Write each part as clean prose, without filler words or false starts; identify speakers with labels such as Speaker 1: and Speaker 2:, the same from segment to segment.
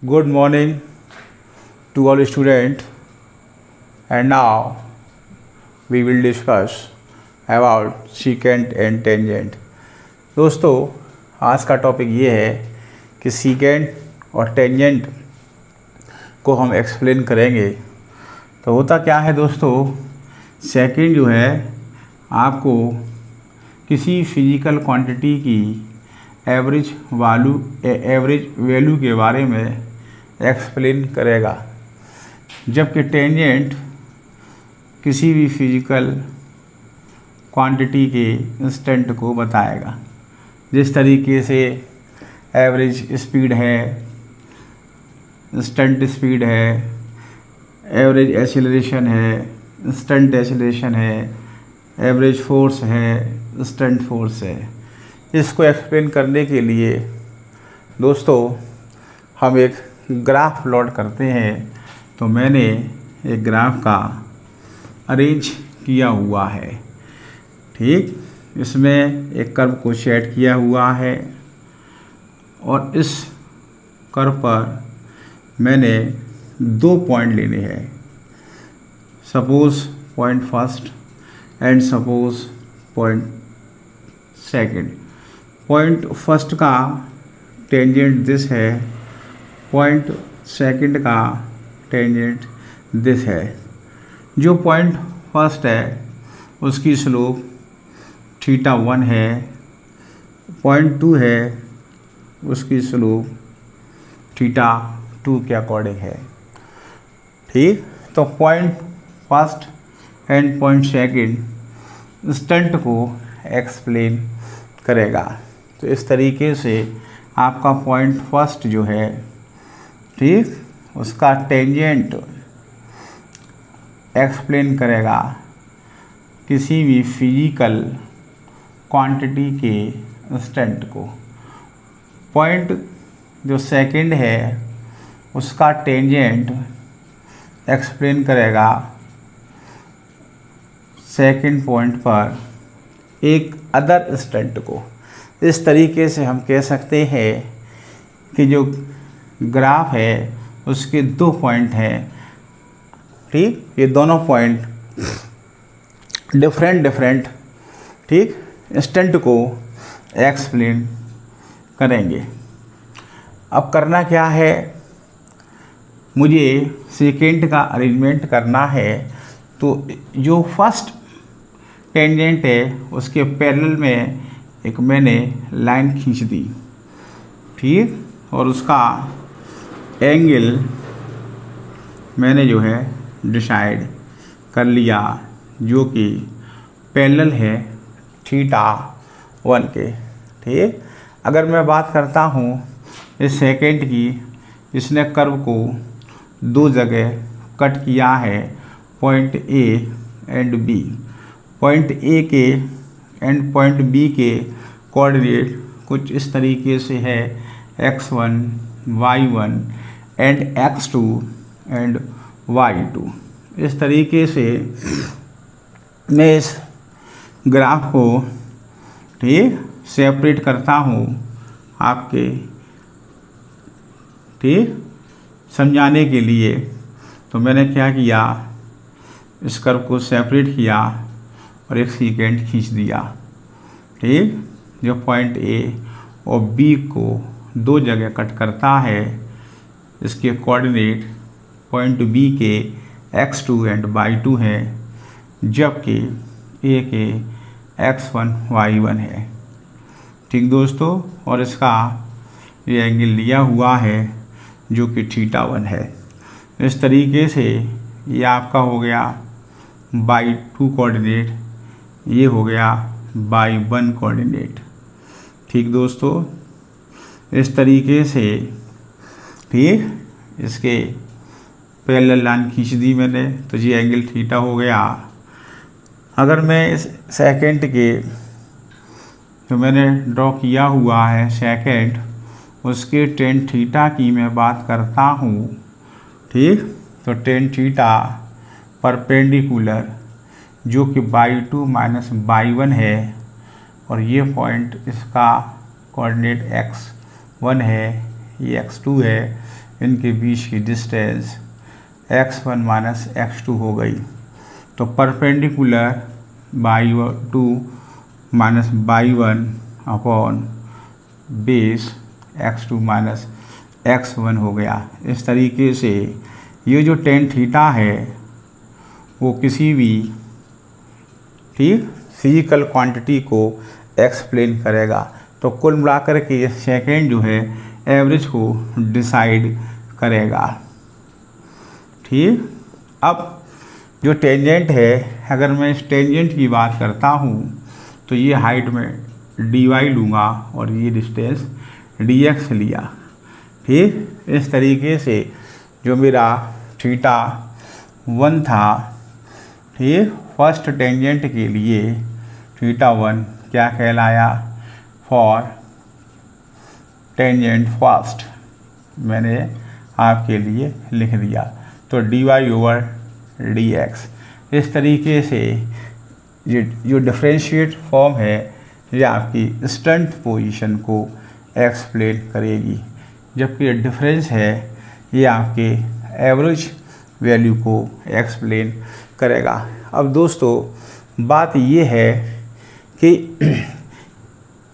Speaker 1: Good morning to all students, and now we will discuss about secant and tangent। दोस्तों, आज का topic ये है कि secant और tangent को हम एक्सप्लेन करेंगे। तो होता क्या है दोस्तों, सेकेंड जो है आपको किसी फिजिकल क्वांटिटी की एवरेज वैल्यू के बारे में एक्सप्लेन करेगा, जबकि टेंजेंट किसी भी फिजिकल क्वांटिटी के इंस्टेंट को बताएगा। जिस तरीके से एवरेज स्पीड है, इंस्टेंट स्पीड है, एवरेज एक्सीलरेशन है, इंस्टेंट एक्सीलरेशन है, एवरेज फोर्स है, इंस्टेंट फोर्स है। इसको एक्सप्लेन करने के लिए दोस्तों हम एक ग्राफ प्लॉट करते हैं। तो मैंने एक ग्राफ का अरेंज किया हुआ है, ठीक। इसमें एक कर्व को सेट किया हुआ है और इस कर्व पर मैंने 2 पॉइंट लेने हैं। Suppose point first and suppose point second. Point first का टेंजेंट दिस है, पॉइंट सेकंड का टेंजेंट दिस है। जो पॉइंट फर्स्ट है उसकी स्लोप θ1 है, पॉइंट 2 है उसकी स्लोप θ2 के अकॉर्डिंग है, ठीक। तो point first and point second instant को एक्सप्लेन करेगा। तो इस तरीके से आपका पॉइंट फर्स्ट जो है, ठीक, उसका टेंजेंट एक्सप्लेन करेगा किसी भी फिजिकल क्वांटिटी के इंस्टेंट को। पॉइंट जो सेकंड है उसका टेंजेंट एक्सप्लेन करेगा सेकंड पॉइंट पर एक अदर इंस्टेंट को। इस तरीके से हम कह सकते हैं कि जो ग्राफ है उसके 2 पॉइंट हैं, ठीक। ये दोनों पॉइंट डिफरेंट, ठीक, इंस्टेंट को एक्सप्लेन करेंगे। अब करना क्या है, मुझे सेकेंड का अरेंजमेंट करना है। तो जो फर्स्ट टेंजेंट है उसके पैरेलल में एक मैंने लाइन खींच दी, ठीक, और उसका एंगल मैंने जो है डिसाइड कर लिया, जो कि पैरेलल है θ1 के, ठीक। अगर मैं बात करता हूँ इस सेकेंड की, इसने कर्व को 2 जगह कट किया है, point A and B. Point A के एंड पॉइंट बी के कोऑर्डिनेट कुछ इस तरीके से है, x1, y1 and x2 and y2। इस तरीके से मैं इस ग्राफ को, ठीक, सेपरेट करता हूँ आपके, ठीक, समझाने के लिए। तो मैंने क्या किया, इस कर्व को सेपरेट किया और एक सेकेंड खींच दिया, ठीक। जो पॉइंट ए और बी को 2 जगह कट करता है, इसके कोऑर्डिनेट पॉइंट बी के x2 एंड y2 है, जबकि ए के x1 y1 है, ठीक दोस्तों। और इसका ये एंगल लिया हुआ है जो कि θ1 है। इस तरीके से ये आपका हो गया y2 कोऑर्डिनेट, ये हो गया y1 कोऑर्डिनेट, ठीक दोस्तों। इस तरीके से, ठीक, इसके पैरेलल लाइन खींच दी मैंने, तो ये एंगल θ हो गया। अगर मैं इस सेकेंड के जो मैंने ड्रॉ किया हुआ है सेकेंड, उसके tan θ की मैं बात करता हूँ, ठीक। तो tan θ परपेंडिकुलर जो कि y2 माइनस y1 है, और ये पॉइंट इसका कोऑर्डिनेट x1 है, ये x2 है, इनके बीच की डिस्टेंस x1 माइनस x2 हो गई। तो perpendicular y2 minus y1 upon base x2 minus x1 हो गया। इस तरीके से ये जो टेन थीटा है वो किसी भी फिजिकल क्वांटिटी को एक्सप्लेन करेगा। तो कुल मिलाकर के ये सेकेंड जो है एवरेज को डिसाइड करेगा। ठीक, अब जो टेंजेंट है, अगर मैं इस टेंजेंट की बात करता हूँ तो ये हाइट में dy लूँगा और ये डिस्टेंस dx लिया। ठीक, इस तरीके से जो मेरा थीटा 1 था, ठीक, फर्स्ट टेंजेंट के लिए थीटा 1 क्या कहलाया, फॉर टेंजेंट फर्स्ट मैंने आपके लिए लिख दिया। तो dy ओवर dx। इस तरीके से ये जो डिफरेंशिएट फॉर्म है ये आपकी स्टंट पोजीशन को एक्सप्लेन करेगी, जबकि ये डिफरेंस है ये आपके एवरेज वैल्यू को एक्सप्लेन करेगा। अब दोस्तों बात ये है कि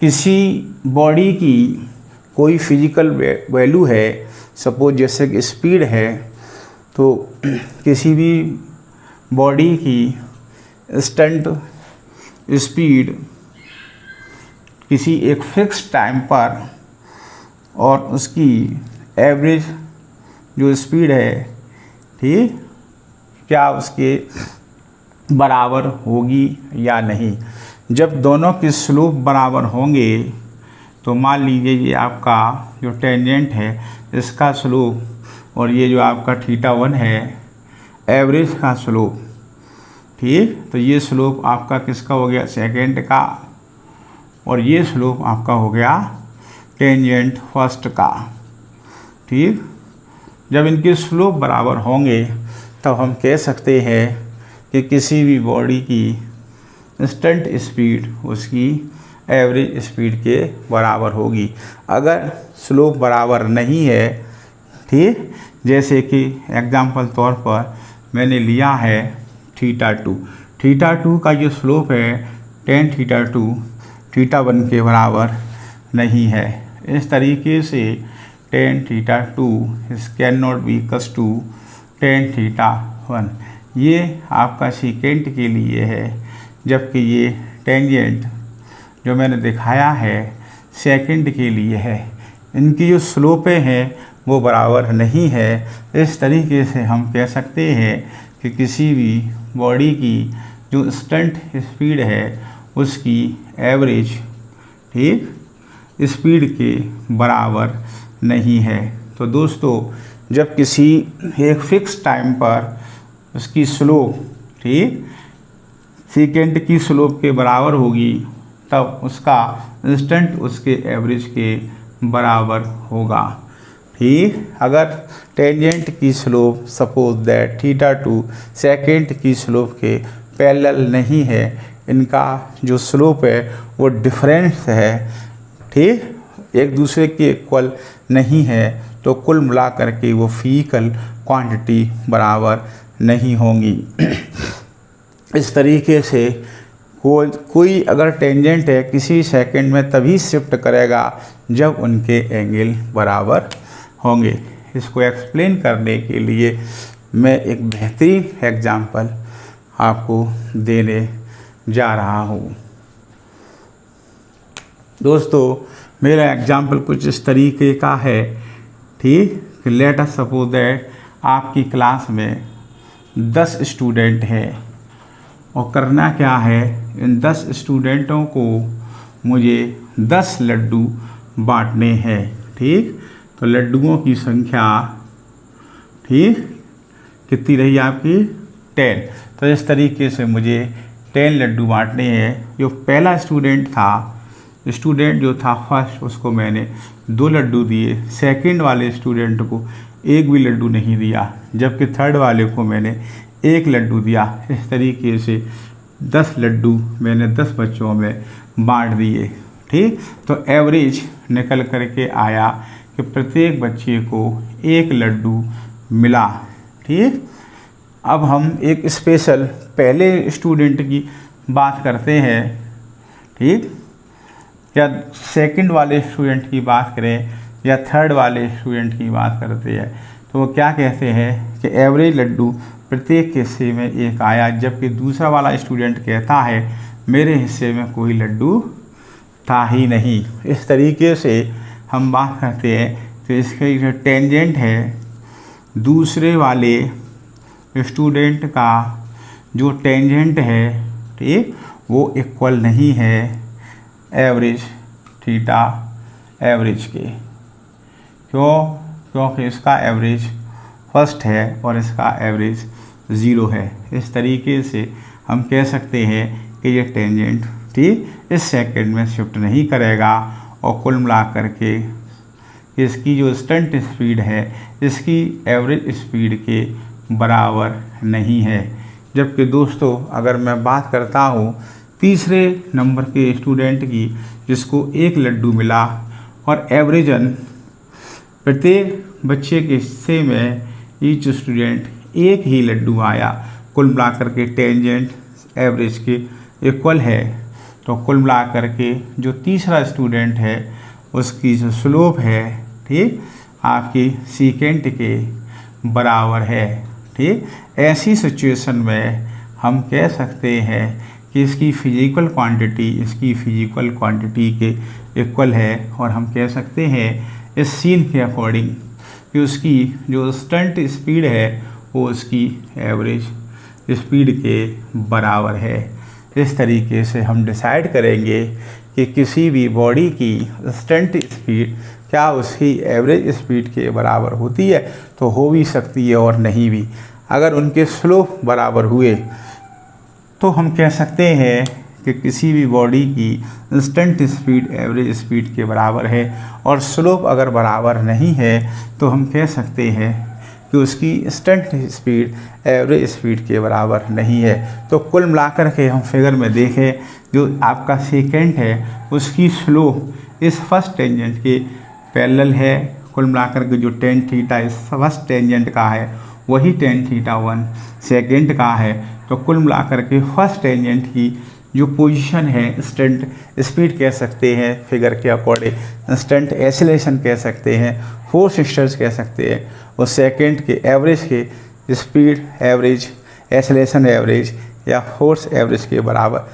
Speaker 1: किसी बॉडी की कोई फिजिकल वैल्यू है, सपोज जैसे कि स्पीड है, तो किसी भी बॉडी की स्टंट स्पीड किसी एक फिक्स टाइम पर और उसकी एवरेज जो स्पीड है, ठीक, क्या उसके बराबर होगी या नहीं। जब दोनों की स्लोप बराबर होंगे तो मान लीजिए ये आपका जो टेंजेंट है इसका स्लोप और ये जो आपका थीटा 1 है एवरेज का स्लोप, ठीक, तो ये स्लोप आपका किसका हो गया, सेकेंड का, और ये स्लोप आपका हो गया टेंजेंट फर्स्ट का। ठीक, जब इनके स्लोप बराबर होंगे तब हम कह सकते हैं कि किसी भी बॉडी की स्टंट स्पीड उसकी एवरेज स्पीड के बराबर होगी। अगर स्लोप बराबर नहीं है, ठीक, जैसे कि एग्जांपल तौर पर मैंने लिया है थीटा 2 का जो स्लोप है टेन थीटा 2 थीटा 1 के बराबर नहीं है। इस तरीके से tan theta 2 can not be equals to tan theta 1। ये आपका सेकेंड के लिए है, जबकि ये टेंजेंट जो मैंने दिखाया है सेकेंड के लिए है। इनकी जो स्लोपें हैं वो बराबर नहीं है। इस तरीके से हम कह सकते हैं कि किसी भी बॉडी की जो स्टंट स्पीड है उसकी एवरेज, ठीक, स्पीड के बराबर नहीं है। तो दोस्तों जब किसी एक फिक्स टाइम पर उसकी स्लोप, ठीक, सेकेंड की स्लोप के बराबर होगी तब उसका इंस्टेंट उसके एवरेज के बराबर होगा। ठीक, अगर टेंजेंट की slope suppose that theta 2 second की स्लोप के पैरेलल नहीं है, इनका जो स्लोप है वो डिफरेंस है, ठीक, एक दूसरे के इक्वल नहीं है, तो कुल मिलाकर के वो फिजिकल क्वांटिटी बराबर नहीं होंगी। इस तरीके से कोई अगर टेंजेंट है किसी सेकंड में तभी शिफ्ट करेगा जब उनके एंगल बराबर होंगे। इसको एक्सप्लेन करने के लिए मैं एक बेहतरीन एग्जांपल आपको देने जा रहा हूँ। दोस्तों मेरा एग्जांपल कुछ इस तरीके का है, ठीक, लेट अस सपोज दैट आपकी क्लास में 10 स्टूडेंट हैं और करना क्या है, इन 10 स्टूडेंटों को मुझे 10 लड्डू बांटने हैं। ठीक, तो लड्डुओं की संख्या, ठीक, कितनी रही आपकी 10। तो इस तरीके से मुझे 10 लड्डू बांटने हैं। जो पहला स्टूडेंट जो था फर्स्ट, उसको मैंने 2 लड्डू दिए, सेकंड वाले स्टूडेंट को एक भी लड्डू नहीं दिया, जबकि थर्ड वाले को मैंने 1 लड्डू दिया। इस तरीके से 10 लड्डू मैंने 10 बच्चों में बांट दिए। ठीक, तो एवरेज निकल करके आया कि प्रत्येक बच्चे को 1 लड्डू मिला। ठीक, अब हम एक स्पेशल पहले स्टूडेंट की बात करते हैं। ठीक, या सेकंड वाले स्टूडेंट की बात करें या थर्ड वाले स्टूडेंट की बात करते हैं, तो वो क्या कहते हैं कि एवरेज लड्डू प्रत्येक हिस्से में 1 आया, जबकि दूसरा वाला स्टूडेंट कहता है मेरे हिस्से में कोई लड्डू था ही नहीं। इस तरीके से हम बात करते हैं तो इसके जो टेंजेंट है दूसरे वाले स्टूडेंट का जो टेंजेंट है, ठीक, वो इक्वल नहीं है एवरेज थीटा एवरेज के। क्यों? क्योंकि इसका एवरेज फर्स्ट है और इसका एवरेज 0 है। इस तरीके से हम कह सकते हैं कि ये टेंजेंट ठीक इस सेकंड में शिफ्ट नहीं करेगा और कुल मिला करके इसकी जो स्टंट स्पीड है इसकी एवरेज स्पीड के बराबर नहीं है। जबकि दोस्तों अगर मैं बात करता हूँ तीसरे नंबर के स्टूडेंट की जिसको 1 लड्डू मिला और एवरेजन प्रत्येक बच्चे के हिस्से में ईच स्टूडेंट 1 ही लड्डू आया, कुल मिलाकर के टेंजेंट एवरेज के इक्वल है। तो कुल मिलाकर के जो तीसरा स्टूडेंट है उसकी जो स्लोप है ठीक आपकी सीकेंट के बराबर है। ठीक, ऐसी सिचुएशन में हम कह सकते हैं कि इसकी फिजिकल क्वांटिटी इसकी फिजिकल क्वांटिटी के इक्वल है और हम कह सकते हैं इस सीन के अकॉर्डिंग कि उसकी जो स्टंट स्पीड है वो उसकी एवरेज स्पीड के बराबर है। इस तरीके से हम डिसाइड करेंगे कि किसी भी बॉडी की स्टंट स्पीड क्या उसकी एवरेज स्पीड के बराबर होती है, तो हो भी सकती है और नहीं भी। अगर उनके स्लोप बराबर हुए तो हम कह सकते हैं कि किसी भी बॉडी की इंस्टेंट स्पीड एवरेज स्पीड के बराबर है, और स्लोप अगर बराबर नहीं है तो हम कह सकते हैं कि उसकी इंस्टेंट स्पीड एवरेज स्पीड के बराबर नहीं है। तो कुल मिलाकर के हम फिगर में देखें जो आपका सेकेंड है उसकी स्लोप इस फर्स्ट टेंजेंट के पैरेलल है। कुल मिलाकर के जो टेन थीटा इस फर्स्ट टेंजेंट का है वही टेन थीटा 1 सेकेंड का है। तो कुल मिलाकर के फर्स्ट टेंजेंट की जो पोजीशन है इंस्टेंट स्पीड कह सकते हैं फिगर के अकॉर्डिंग, इंस्टेंट एसिलेशन कह सकते हैं, फोर्स सिस्टर्स कह सकते हैं, और सेकेंड के एवरेज के स्पीड एवरेज एसिलेशन एवरेज या फोर्स एवरेज के बराबर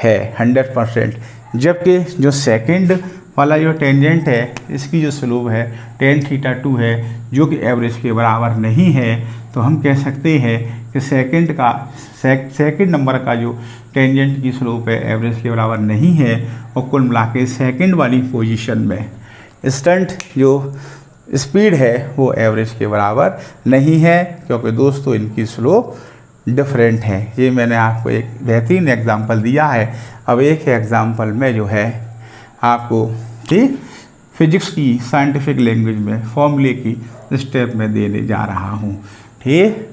Speaker 1: है 100%। जबकि जो सेकेंड वाला जो टेंजेंट है इसकी जो स्लोप है टेन थीटा 2 है जो कि एवरेज के बराबर नहीं है। तो हम कह सकते हैं कि सेकंड नंबर का जो टेंजेंट की स्लोप है एवरेज के बराबर नहीं है, और कुल मिला के सेकेंड वाली पोजीशन में स्टंट जो स्पीड है वो एवरेज के बराबर नहीं है, क्योंकि दोस्तों इनकी स्लोप डिफरेंट है। ये मैंने आपको एक बेहतरीन एग्जांपल दिया है। अब एक एग्जांपल में जो है आपको ठीक फिजिक्स की साइंटिफिक लैंग्वेज में फॉर्मूले की स्टेप में देने जा रहा हूँ। ठीक,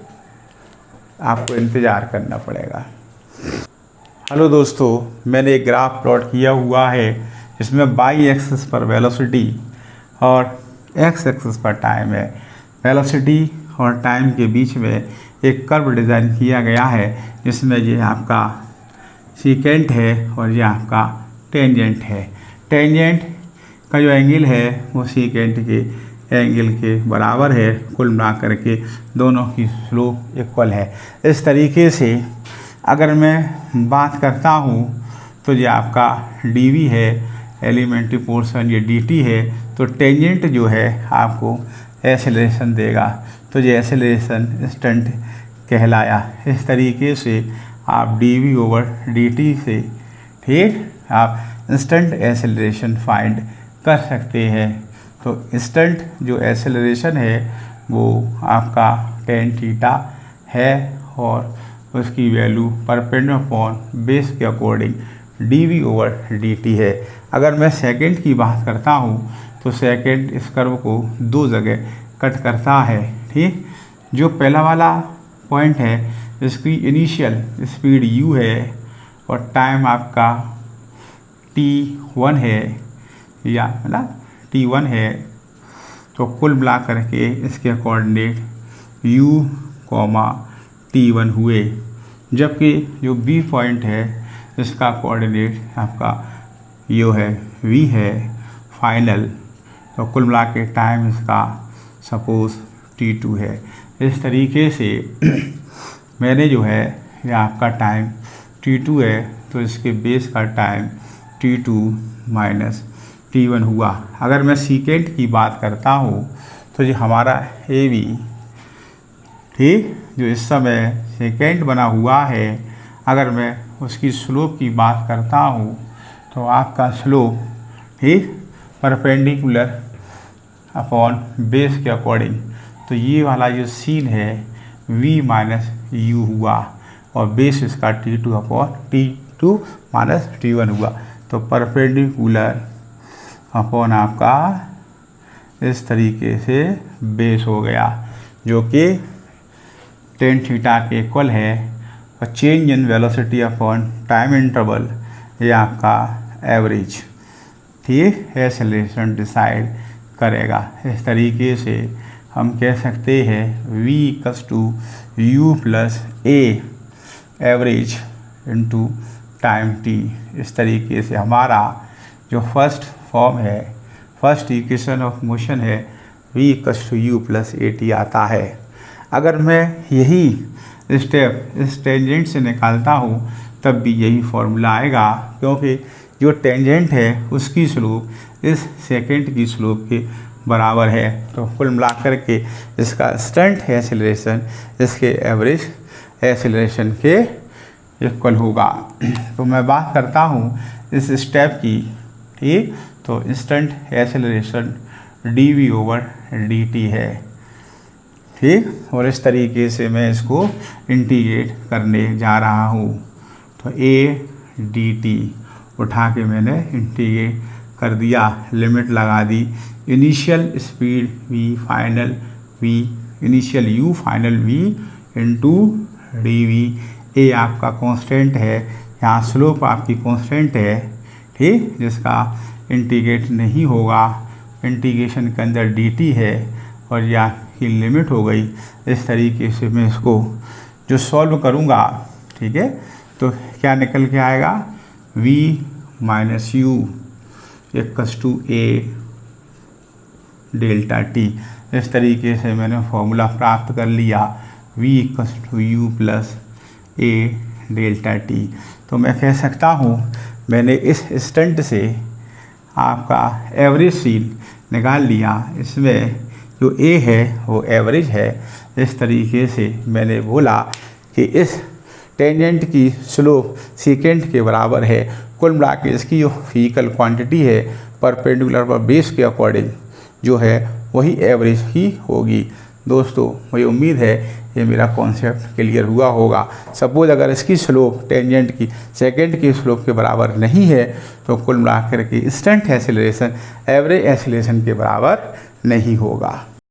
Speaker 1: आपको इंतज़ार करना पड़ेगा। हेलो दोस्तों, मैंने एक ग्राफ प्लॉट किया हुआ है इसमें बाई एक्सिस पर वेलोसिटी और एक्स एक्सिस पर टाइम है। वेलोसिटी और टाइम के बीच में एक कर्व डिज़ाइन किया गया है जिसमें ये आपका सीकेंट है और ये आपका टेंजेंट है। टेंजेंट का जो एंगल है वो सीकेंट के एंगल के बराबर है। कुल मिला करके दोनों की स्लोप इक्वल है। इस तरीके से अगर मैं बात करता हूँ तो ये आपका dv है एलिमेंट्री पोर्शन, ये dt है, तो टेंजेंट जो है आपको एक्सेलरेशन देगा, तो ये एक्सेलरेशन इंस्टेंट कहलाया। इस तरीके से आप dv/dt से ठीक आप इंस्टेंट एक्सेलरेशन फाइंड कर सकते हैं। तो इंस्टेंट जो एक्सेलरेशन है वो आपका टेन थीटा है और उसकी वैल्यू परपेंडिकुलर अपॉन बेस के अकॉर्डिंग dv/dt है। अगर मैं सेकंड की बात करता हूँ तो सेकंड इस कर्व को 2 जगह कट करता है। ठीक, जो पहला वाला पॉइंट है इसकी इनिशियल स्पीड u है और टाइम आपका t1 है या मतलब t1 है। तो कुल मिला करके इसके कोऑर्डिनेट u, t1 हुए, जबकि जो b पॉइंट है इसका कोऑर्डिनेट आपका यो है v है फाइनल। तो कुल मिला के टाइम इसका सपोज t2 है। इस तरीके से मैंने जो है ये आपका टाइम t2 है तो इसके बेस का टाइम t2 माइनस t1 हुआ। अगर मैं सीकेंट की बात करता हूँ तो ये हमारा ए बी, ठीक, जो इस समय सेकेंड बना हुआ है, अगर मैं उसकी स्लोप की बात करता हूँ तो आपका स्लोप, ठीक, परपेंडिकुलर अपॉन बेस के अकॉर्डिंग, तो ये वाला जो सीन है v माइनस यू हुआ और बेस इसका t2 upon t2 minus t1 हुआ। तो परपेंडिकुलर अपॉन आपका इस तरीके से बेस हो गया जो कि tan थीटा के इक्वल है, और change in velocity upon time interval ये आपका एवरेज, ठीक, एक्सेलरेशन डिसाइड करेगा। इस तरीके से हम कह सकते हैं v equals to u plus a average into time t। इस तरीके से हमारा जो फर्स्ट फॉर्म है, फर्स्ट इक्वेशन ऑफ मोशन है v equals to u plus at आता है। अगर मैं यही स्टेप इस टेंजेंट से निकालता हूँ तब भी यही फॉर्मूला आएगा, क्योंकि जो टेंजेंट है उसकी स्लोप इस सेकेंड की स्लोप के बराबर है। तो कुल मिलाकर के इसका इंस्टेंट एक्सेलरेशन इसके एवरेज एक्सेलरेशन के इक्वल होगा। तो मैं बात करता हूँ इस स्टेप की, ठीक, तो instant acceleration dv over dt है, ठीक, और इस तरीके से मैं इसको इंटीग्रेट करने जा रहा हूँ। तो a dt उठा के मैंने इंटीग्रेट कर दिया, लिमिट लगा दी, initial speed v final v, initial u final v into dv। A आपका कांस्टेंट है, यहाँ स्लोप आपकी कांस्टेंट है, ठीक, जिसका इंटीग्रेट नहीं होगा, इंटीग्रेशन के अंदर dt है और यह की लिमिट हो गई। इस तरीके से मैं इसको जो सॉल्व करूँगा, ठीक है, तो क्या निकल के आएगा v minus u equals to a delta t। इस तरीके से मैंने फॉर्मूला प्राप्त कर लिया v equals to u plus a delta t। तो मैं कह सकता हूँ मैंने इस स्टंट से आपका एवरेज सीन निकाल लिया। इसमें जो a है वो एवरेज है। इस तरीके से मैंने बोला कि इस टेंजेंट की स्लोप सेकेंड के बराबर है। कुल मिला के इसकी जो फिजिकल क्वांटिटी है परपेंडिकुलर पर बेस के अकॉर्डिंग जो है वही एवरेज ही होगी। दोस्तों, मुझे उम्मीद है ये मेरा कॉन्सेप्ट क्लियर हुआ होगा। सपोज अगर इसकी स्लोप टेंजेंट की सेकेंड की स्लोप के बराबर नहीं है तो कुल मिलाकर के इंस्टेंट एक्सेलरेशन एवरेज एक्सेलरेशन के बराबर नहीं होगा।